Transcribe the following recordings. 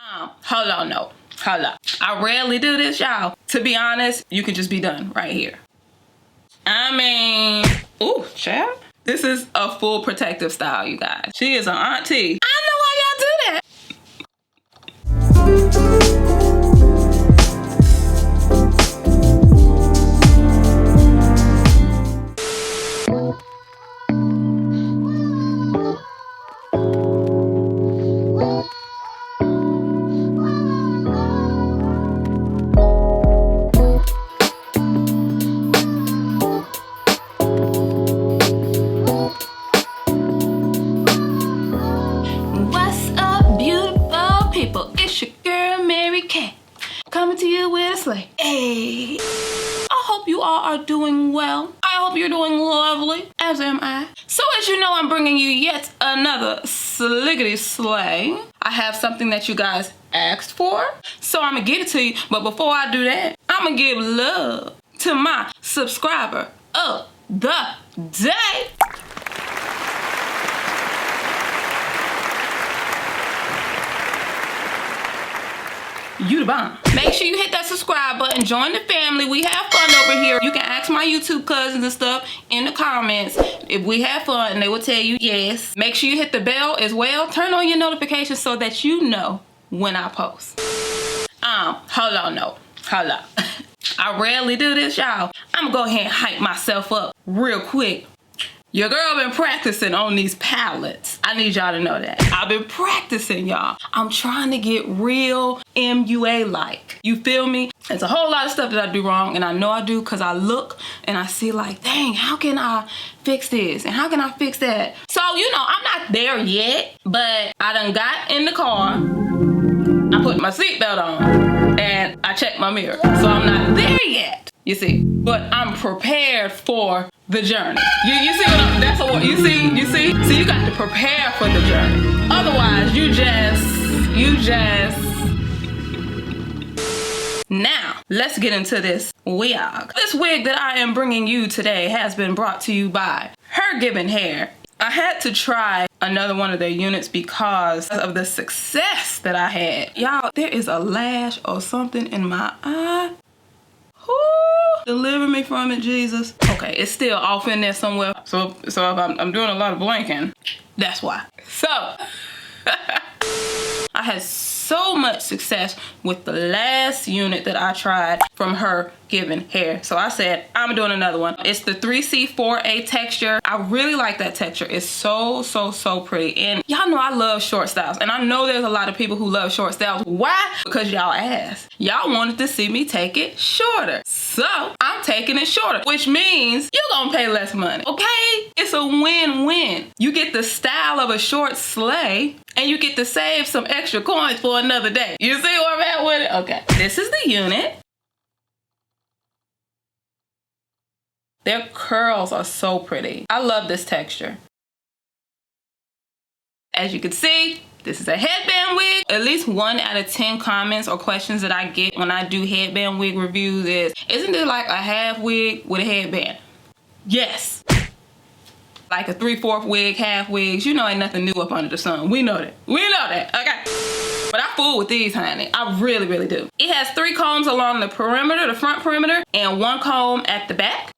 Hold on, no. Hold up. I rarely do this, y'all. To be honest, you can just be done right here. I mean, ooh, child. This is a full protective style, you guys. She is an auntie. I know why y'all do that. Hey, I hope you all are doing well. I hope you're doing lovely, as am I. So as you know, I'm bringing you yet another sliggity slay. I have something that you guys asked for, so I'm gonna give it to you. But before I do that, I'm gonna give love to my subscriber of the day. You the bomb. Make sure you hit that subscribe button, join the family. We have fun over here. You can ask my YouTube cousins and stuff in the comments if we have fun, and they will tell you yes. Make sure you hit the bell as well. Turn on your notifications so that you know when I post. Hold on, no. Hold up. I rarely do this, y'all. I'm gonna go ahead and hype myself up real quick. Your girl been practicing on these palettes. I need y'all to know that. I've been practicing, y'all. I'm trying to get real MUA-like. You feel me? There's a whole lot of stuff that I do wrong, and I know I do because I look and I see like, dang, how can I fix this? And how can I fix that? So, you know, I'm not there yet, but I done got in the car. I put my seatbelt on and I checked my mirror. So I'm not there yet, you see. But I'm prepared for the journey. You see what I'm, that's what you see? So you got to prepare for the journey. Otherwise, you just. Now, let's get into this wig. This wig that I am bringing you today has been brought to you by HerGivenHair. I had to try another one of their units because of the success that I had. Y'all, there is a lash or something in my eye. Ooh, deliver me from it, Jesus. Okay, it's still off in there somewhere. So if I'm doing a lot of blinking, that's why. So, I had so much success with the last unit that I tried from HerGivenHair. So I said, I'm doing another one. It's the 3C4A texture. I really like that texture. It's so pretty. And y'all know I love short styles. And I know there's a lot of people who love short styles. Why? Because y'all asked. Y'all wanted to see me take it shorter. So I'm taking it shorter, which means you're gonna pay less money, okay? It's a win-win. You get the style of a short sleigh, and you get to save some extra coins for another day. You see where I'm at with it? Okay. This is the unit. Their curls are so pretty. I love this texture. As you can see, this is a headband wig. At least 1 out of 10 comments or questions that I get when I do headband wig reviews is, isn't it like a half wig with a headband? Yes. Like a 3/4 wig, half wigs. You know ain't nothing new up under the sun. We know that. Okay. But I fool with these, honey. I really do. It has 3 combs along the perimeter, the front perimeter, and 1 comb at the back.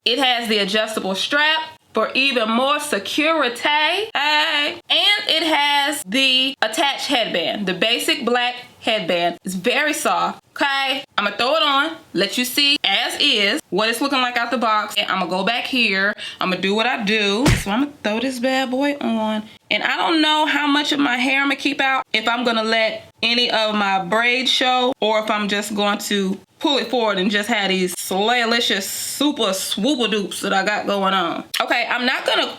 It has the adjustable strap for even more security. Hey. And it has the attached headband, the basic black headband. It's very soft. Okay, I'm gonna throw it on, let you see as is what it's looking like out the box. And I'm gonna go back here, I'm gonna do what I do. So I'm gonna throw this bad boy on. And I don't know how much of my hair I'm gonna keep out, if I'm gonna let any of my braids show, or if I'm just going to pull it forward and just have these slaylicious super swooper dupes that I got going on. Okay, I'm not gonna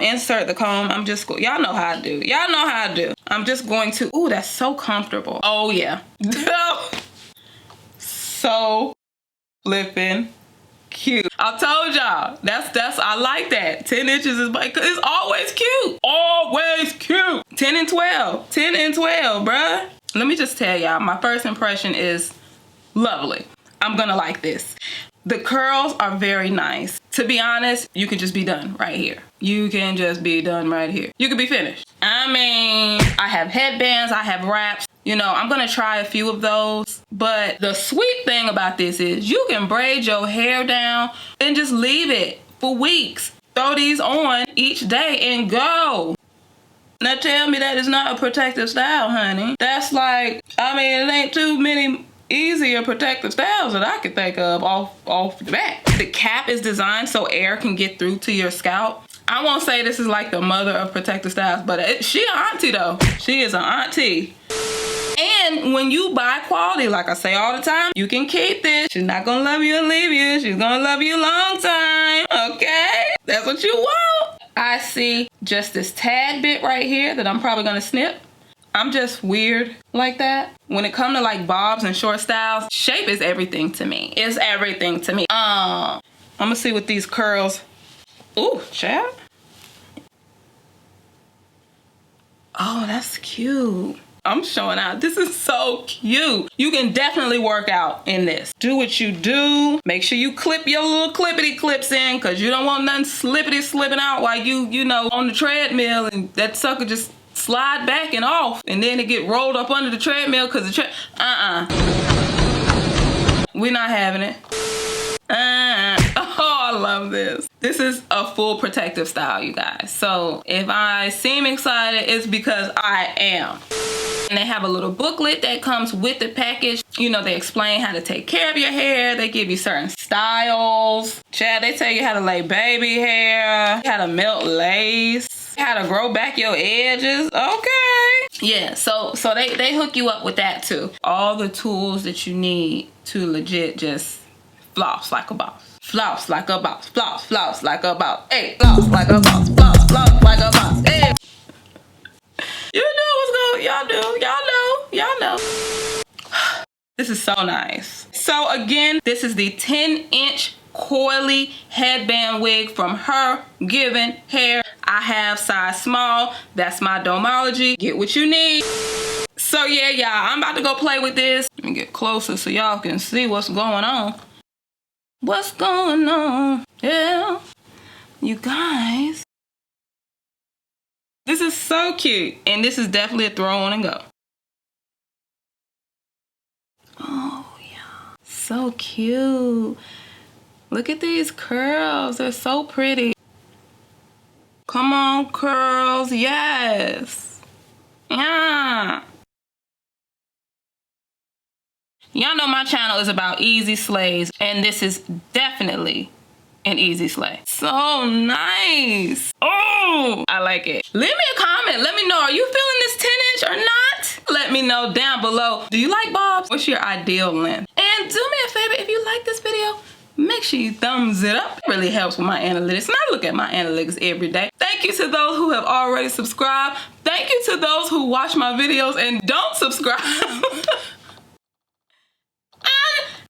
insert the comb. I'm just, y'all know how I do. Y'all know how I do. I'm just going to, ooh, that's so comfortable. Oh yeah. So flipping cute. I told y'all, that's I like that. 10 inches is like, it's always cute. Always cute. 10 and 12, bruh. Let me just tell y'all, my first impression is lovely. I'm gonna like this. The curls are very nice. To be honest, you can just be done right here. You can just be done right here. You can be finished. I mean, I have headbands, I have wraps. You know, I'm gonna try a few of those. But the sweet thing about this is you can braid your hair down and just leave it for weeks. Throw these on each day and go. Now tell me that is not a protective style, honey. That's like, I mean, it ain't too many easier protective styles that I could think of off the bat. The cap is designed so air can get through to your scalp. I won't say this is like the mother of protective styles, but she an auntie though. She is an auntie. And when you buy quality, like I say all the time, you can keep this. She's not gonna love you and leave you. She's gonna love you a long time, okay? That's what you want. I see just this tad bit right here that I'm probably gonna snip. I'm just weird like that. When it comes to like bobs and short styles, shape is everything to me. It's everything to me. I'm gonna see what these curls. Ooh, child. Oh, that's cute. I'm showing out. This is so cute. You can definitely work out in this. Do what you do. Make sure you clip your little clippity clips in, because you don't want nothing slippity slipping out while you know, on the treadmill and that sucker just slide back and off, and then it get rolled up under the treadmill because the we're not having it. Oh, I love this. This is a full protective style, you guys. So if I seem excited, it's because I am. And they have a little booklet that comes with the package. You know, they explain how to take care of your hair. They give you certain styles. Chad, they tell you how to lay baby hair, how to melt lace, how to grow back your edges. Okay. Yeah, so they hook you up with that too. All the tools that you need to legit just floss like a boss. Floss like a boss. Floss, floss like a boss. Hey, floss like a boss. Floss, floss like a boss. Hey. You know what's going, y'all do. Y'all know. This is so nice. So again, this is the 10-inch coily headband wig from HerGivenHair. I have size small. That's my Domeology. Get what you need. So yeah, y'all, I'm about to go play with this. Let me get closer so y'all can see what's going on. What's going on? Yeah. You guys. This is so cute. And this is definitely a throw on and go. Oh, yeah. So cute. Look at these curls. They're so pretty. Come on, curls. Yes. Yeah. Y'all know my channel is about easy slays, and this is definitely an easy slay. So nice. Oh, I like it. Leave me a comment. Let me know, are you feeling this 10-inch or not? Let me know down below. Do you like bobs? What's your ideal length? And do me a favor, if you like this video, make sure you thumbs it up. It really helps with my analytics, and I look at my analytics every day. Thank you to those who have already subscribed. Thank you to those who watch my videos and don't subscribe.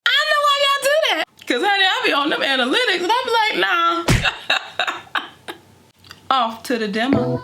I know why y'all do that. Cause honey, I be on them analytics and I be like, nah. Off to the demo.